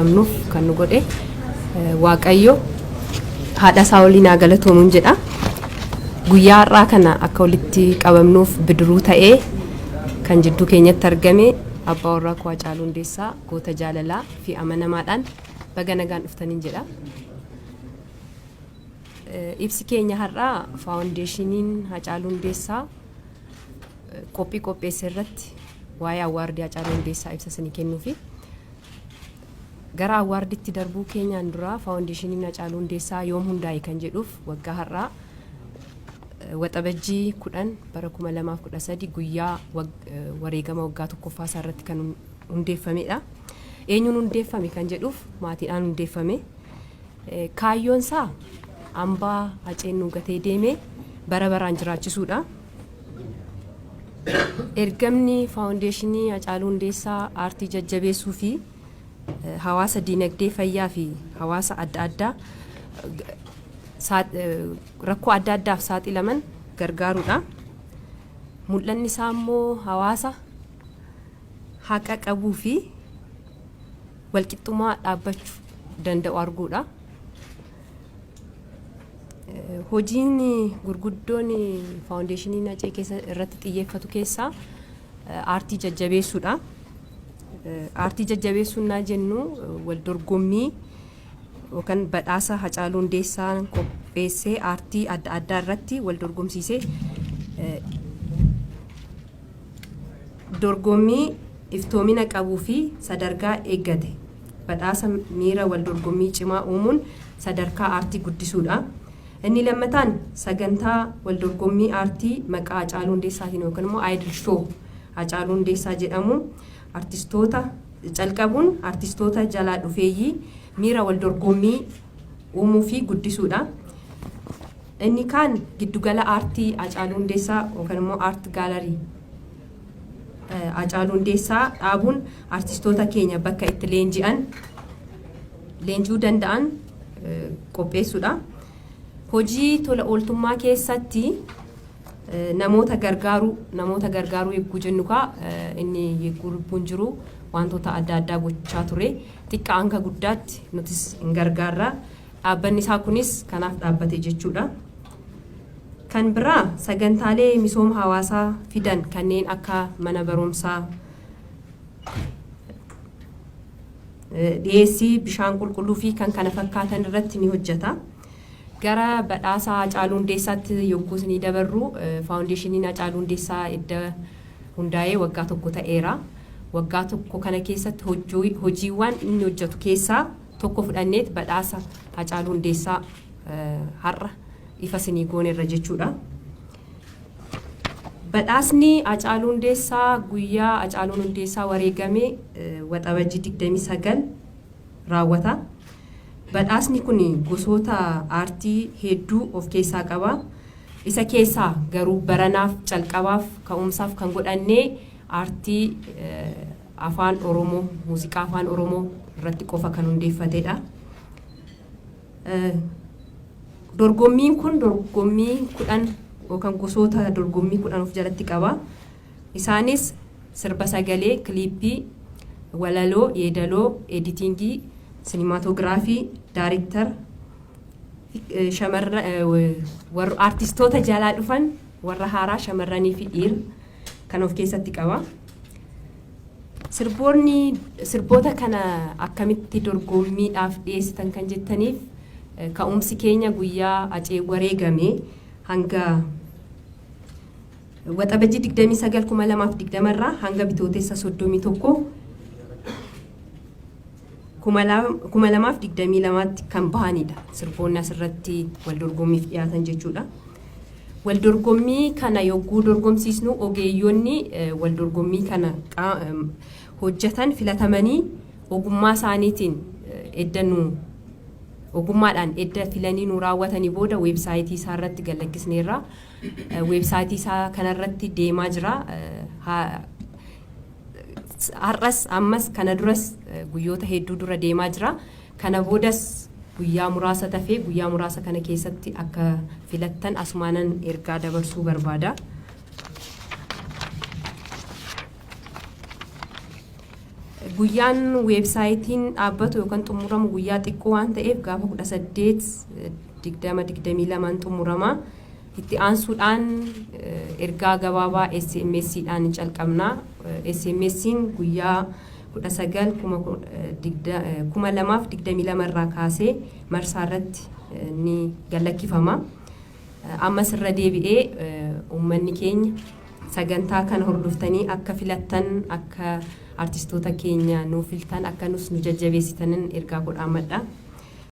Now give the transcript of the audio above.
Amnuuf kan nu godhe Waaqayyo haadha isaa waliin galatoomuu jedha. Guyyaa har'aa kana akka walitti qabamnuuf bidiruu ta'ee kan jidduu keenyatti argame abbaa warraa koo Hacaaluu Hundeessaa goota jaalalaa fi amanamaadhaan baga nagaan dhuftaniin jedha. Ibsi keenya har'aa faawundeeshiniin Hacaaluu Hundeessaa qopheesse irratti waa'ee awwaardii Hacaaluu Hundeessaa ibsa isinii kennuufi gara awwaardiitti darbuu keenyaan dura faawundeeshiniin Hacaaluu Hundeessaa yoom hundaa'e kan jedhuuf waggaa har'aa waxabajjii 10 bara 2013 guyyaa wareegama waggaa tokkoffaa isaa irratti kan hundeeffamedha. Eenyuun hundeeffame kan jedhuuf maatiidhaan hundeeffame. Kaayyoon isaa hambaa Haceenuu gatee deemee bara baraan jiraachisuudha. Ergamni faawundeeshinii Hacaaluu Hundeessaa aartii jajjabeessuu fi hawaasa diinagdee fayyaa fi hawaasa adda addaa rakkoo adda addaaf saaxilaman gargaaruudha. Mul'anni isaa immoo hawaasa haqa qabuu fi walqixxummaa dhaabbachuu danda'u arguudha. Hojiin gurguddoon faawundeeshiniin Hacee keessa irratti xiyyeeffatu keessaa aartii jajjabeessuudha. Aartii jajjabeessuun naa jennu wal dorgommii yookaan badhaasa Hacaaluu Hundeessaa qopheessee aartii adda addaa irratti wal dorgomsiisee dorgommii iftoomina qabuu fi sadarkaa eeggate badhaasa miira wal dorgommii cimaa uumuun sadarkaa aartii guddisuudha. Inni lammataan sagantaa wal dorgommii aartii maqaa Hacaaluu Hundeessaatiin yookaan immoo Idol Show Hacaaluu Hundeessaa jedhamu artistoota calqabuun artistoota jalaa dhufeeyyii miira wal dorgommii uumuu fi guddisuudha. Inni kaan giddugala aartii Hacaaluu Hundeessaa yookaan immoo aart gaalarii Hacaaluu Hundeessaa dhaabuun artistoota keenya bakka itti leenji'uu danda'an qopheessuudha. Hojii tola ooltummaa keessatti namoota gargaaruu eeguu jennu inni eeguu lubbuun jiru wantoota adda addaa gochaa ture. Xiqqaa hanga guddaatti nutis hin gargaarra. Dhaabbanni isaa kunis kanaaf dhaabbate jechuudha. Kan biraa sagantaalee misooma hawaasaa fidan kanneen akka mana barumsaa, dhiyeessii bishaan qulqulluu fi kan kana fakkaatan irratti ni hojjeta. Gara badhaasa Hacaaluu Hundeessaatti yogguu ni dabarru faawundeeshiniin Hacaaluu Hundeessaa edda hundaa'ee waggaa tokko ta'eera. Waggaa tokko kana keessatti hojiiwwan inni hojjetu keessaa tokko fudhanneet badhaasa Hacaaluu Hundeessaa har'a ifa isinii goonerra jechuudha. Badhaasni Hacaaluu Hundeessaa guyyaa Hacaaluun Hundeessaa wareegame waxabajjii 29 raawwata. Badhaasni kun gosoota aartii hedduu of keessaa qaba. Isa keessaa garuu baranaaf calqabaaf ka'umsaaf kan godhannee aartii afaan Oromoo, muuziqaa afaan Oromoo irratti qofa kan hundeeffatedha. Dorgommiin kun dorgommii 10 yookaan gosoota dorgommii 10 of jalatti qaba. Isaanis sirba sagalee, kiliippii, walaloo, yeedaloo, editingii, siinimaatoogiraafii, daayiriktar, warra artistoota jalaa dhufan warra haaraa shamarranii fi dhiira kan of keessatti qaba. Sirboota kana akkamitti dorgommiidhaaf dhiyeessitan kan jettaniif ka'umsi keenya guyyaa Hacee wareegame hanga waxabajjii 29 2020 irraa hanga bitootessa 31 2022 kan bahanidha. Sirboonni asirratti wal dorgommiif dhiyaatan jechuudha. Wal dorgommii kana yogguu dorgomsiisnu ogeeyyoonni wal dorgommii kana hojjetan filatamanii ogummaa isaaniitiin ogummaadhaan edda filanii nu raawwatanii booda weebsaayitii isaa irratti galakkisneerra. Weebsaayitii isaa kanarratti deemaa jira. Har'as ammas kana duras guyyoota hedduu dura deemaa jira. Kana boodas guyyaa muraasa tafee guyyaa muraasa kana keessatti akka filattan asumaanan ergaa dabarsuu barbaada. guyyaan weebsaayitiin dhaabbatu yookaan xumuramu guyyaa xiqqoo waan ta'eef gaafa 18/20/22 xumurama. Itti aansuudhaan ergaa gabaabaa SMS'dhaan calqabna. SMS'n guyyaa 19/2022 irraa kaasee marsaa irratti ni galakkifama. Ammas irra deebi'ee uummanni keenya sagantaa kana hordoftanii akka filattan akka artistoota keenya nuuf filtan akka nus nu jajjabeessitan ergaa godhaa madha.